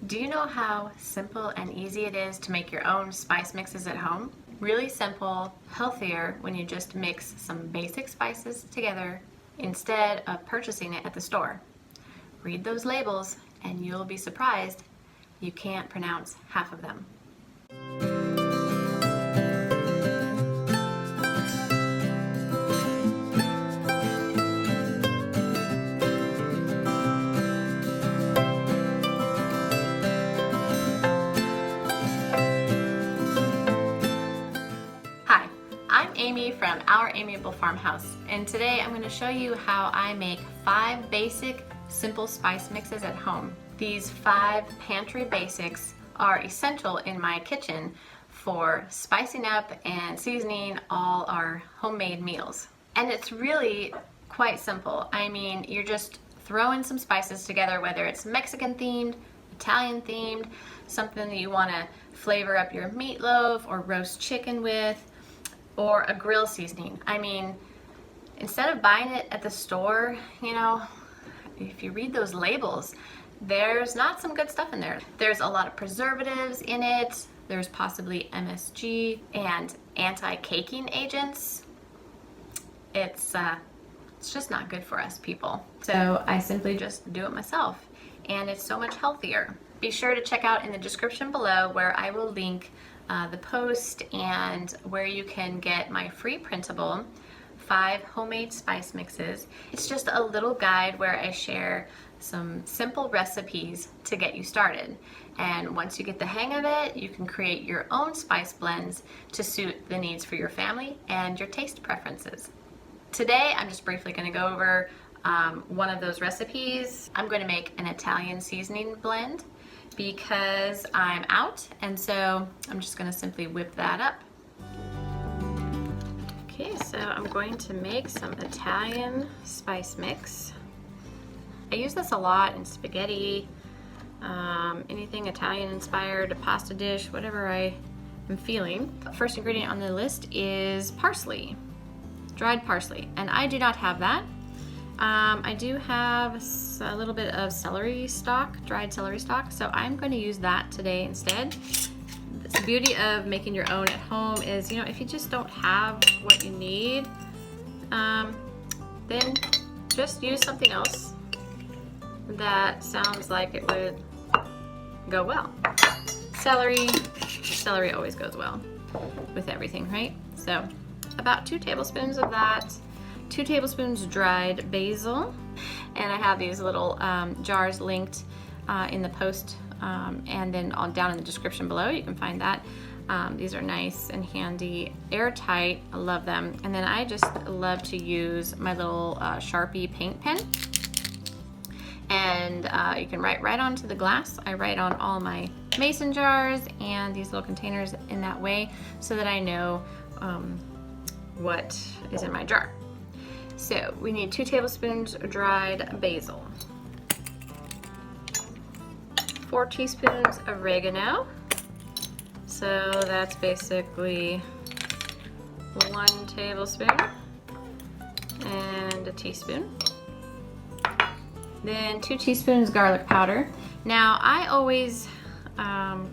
Do you know how simple and easy it is to make your own spice mixes at home? Really simple, healthier when you just mix some basic spices together instead of purchasing it at the store. Read those labels and you'll be surprised you can't pronounce half of them. Hi, I'm Amy from Our Amiable Farmhouse, and today I'm going to show you how I make 5 basic simple spice mixes at home. These 5 pantry basics are essential in my kitchen for spicing up and seasoning all our homemade meals. And it's really quite simple. I mean, you're just throwing some spices together, whether it's Mexican themed, Italian themed, something that you want to flavor up your meatloaf or roast chicken with, or a grill seasoning. I mean, instead of buying it at the store, you know, if you read those labels, there's not some good stuff in there. There's a lot of preservatives in it. There's possibly MSG and anti-caking agents. It's just not good for us people. So I simply just do it myself, and it's so much healthier. Be sure to check out in the description below where I will link the post and where you can get my free printable 5 homemade spice mixes. It's just a little guide where I share some simple recipes to get you started. And once you get the hang of it, you can create your own spice blends to suit the needs for your family and your taste preferences. Today, I'm just briefly going to go over one of those recipes. I'm going to make an Italian seasoning blend because I'm out, and so I'm just going to simply whip that up. Okay, so I'm going to make some Italian spice mix. I use this a lot in spaghetti, anything Italian inspired, a pasta dish, whatever I am feeling. First ingredient on the list is parsley, dried parsley, and I do not have that. I do have a little bit of celery stalk, dried celery stalk, so I'm going to use that today instead. The beauty of making your own at home is, you know, if you just don't have what you need, then just use something else that sounds like it would go well. Celery always goes well with everything, right? So about 2 tablespoons of that, 2 tablespoons dried basil, and I have these little jars linked in the post, and then down in the description below you can find that. These are nice and handy, airtight. I love them. And then I just love to use my little Sharpie paint pen, and you can write right onto the glass. I write on all my mason jars and these little containers in that way so that I know what is in my jar. So we need 2 tablespoons dried basil, 4 teaspoons oregano, so that's basically 1 tablespoon and a teaspoon. Then 2 teaspoons garlic powder. Now I always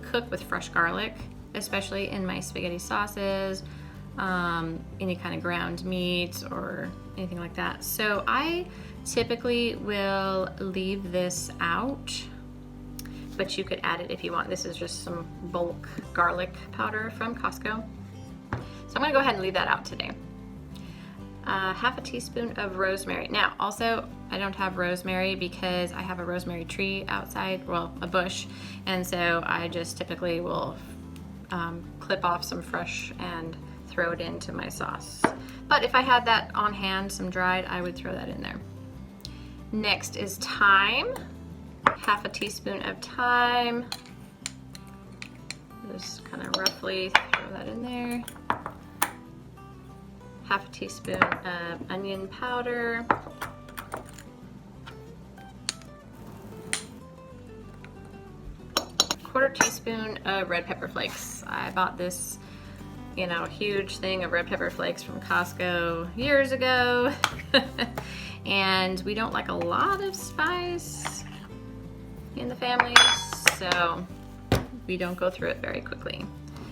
cook with fresh garlic, especially in my spaghetti sauces, any kind of ground meat or anything like that. So I typically will leave this out, but you could add it if you want. This is just some bulk garlic powder from Costco. So I'm gonna go ahead and leave that out today. Half a teaspoon of rosemary. Now, also, I don't have rosemary because I have a rosemary tree outside, well, a bush, and so I just typically will clip off some fresh and throw it into my sauce. But if I had that on hand, some dried, I would throw that in there. Next is thyme. Half a teaspoon of thyme. Just kind of roughly throw that in there. Half a teaspoon of onion powder. Quarter teaspoon of red pepper flakes. I bought this, you know, huge thing of red pepper flakes from Costco years ago. And we don't like a lot of spice in the family, so we don't go through it very quickly.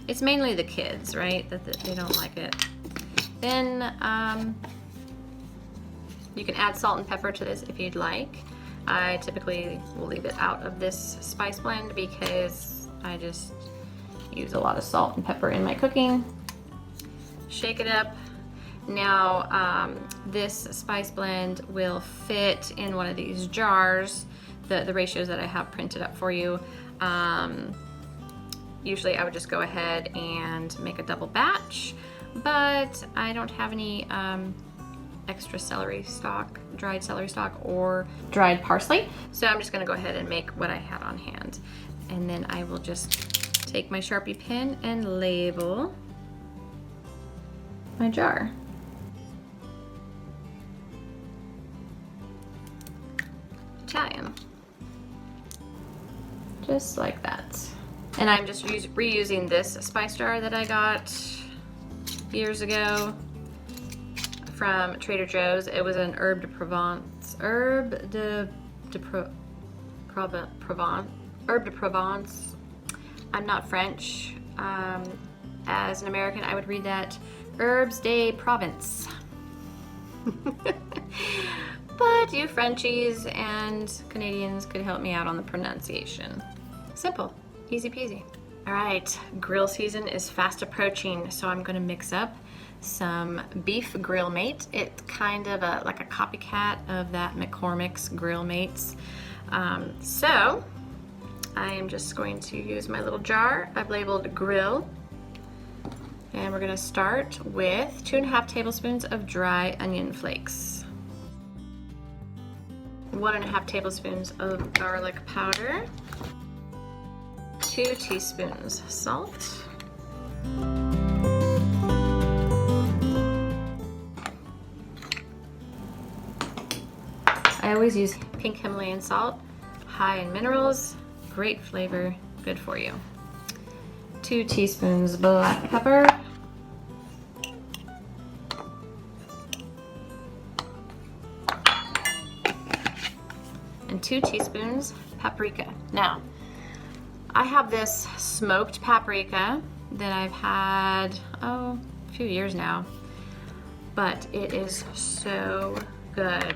It's mainly the kids, right, that they don't like it. Then you can add salt and pepper to this if you'd like. I typically will leave it out of this spice blend because I just use a lot of salt and pepper in my cooking. Shake it up. Now this spice blend will fit in one of these jars, the ratios that I have printed up for you. Usually I would just go ahead and make a double batch, but I don't have any extra celery stock, dried celery stock or dried parsley. So I'm just gonna go ahead and make what I had on hand. And then I will just take my Sharpie pen and label my jar. Italian. Just like that. And I'm just reusing this spice jar that I got years ago from Trader Joe's. It was an herb de Provence. Herb de Provence. I'm not French. As an American, I would read that Herbes de Provence. But you Frenchies and Canadians could help me out on the pronunciation. Simple. Easy peasy. All right, grill season is fast approaching, so I'm gonna mix up some beef grill mate. It's kind of like a copycat of that McCormick's Grill Mates. So I am just going to use my little jar. I've labeled grill, and we're gonna start with 2.5 tablespoons of dry onion flakes, 1.5 tablespoons of garlic powder, 2 teaspoons salt, I always use pink Himalayan salt, high in minerals, great flavor, good for you. 2 teaspoons black pepper, and 2 teaspoons paprika. Now, I have this smoked paprika that I've had, a few years now, but it is so good.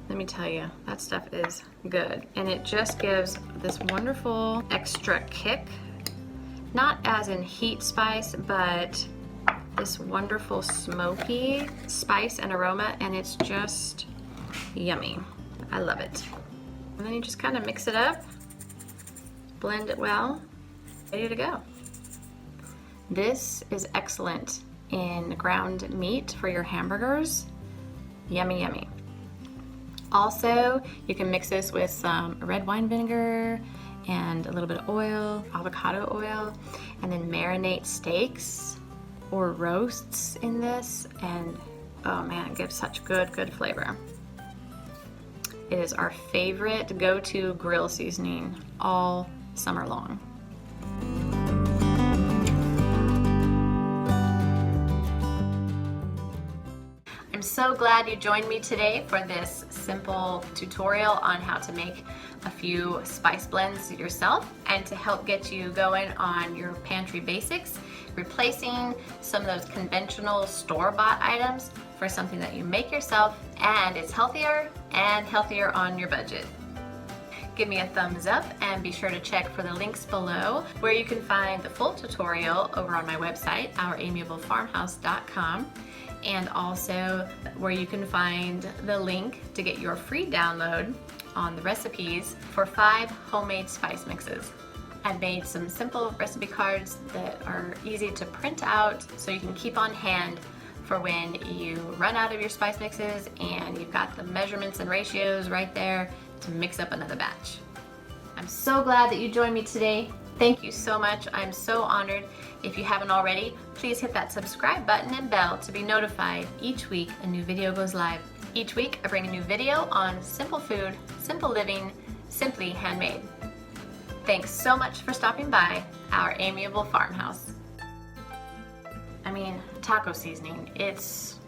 Let me tell you, that stuff is good. And it just gives this wonderful extra kick, not as in heat spice, but this wonderful smoky spice and aroma, and it's just yummy. I love it. And then you just kind of mix it up, blend it well, ready to go. This is excellent in ground meat for your hamburgers. Yummy, yummy. Also, you can mix this with some red wine vinegar and a little bit of oil, avocado oil, and then marinate steaks or roasts in this, and oh man, it gives such good flavor. It is our favorite go-to grill seasoning all summer long. I'm so glad you joined me today for this simple tutorial on how to make a few spice blends yourself and to help get you going on your pantry basics, replacing some of those conventional store-bought items for something that you make yourself, and it's healthier and healthier on your budget. Give me a thumbs up and be sure to check for the links below where you can find the full tutorial over on my website, ouramiablefarmhouse.com, and also where you can find the link to get your free download on the recipes for 5 homemade spice mixes. I've made some simple recipe cards that are easy to print out so you can keep on hand for when you run out of your spice mixes and you've got the measurements and ratios right there to mix up another batch. I'm so glad that you joined me today. Thank you so much. I'm so honored. If you haven't already, please hit that subscribe button and bell to be notified each week a new video goes live. Each week I bring a new video on simple food, simple living, simply handmade. Thanks so much for stopping by our amiable farmhouse. I mean, taco seasoning, it's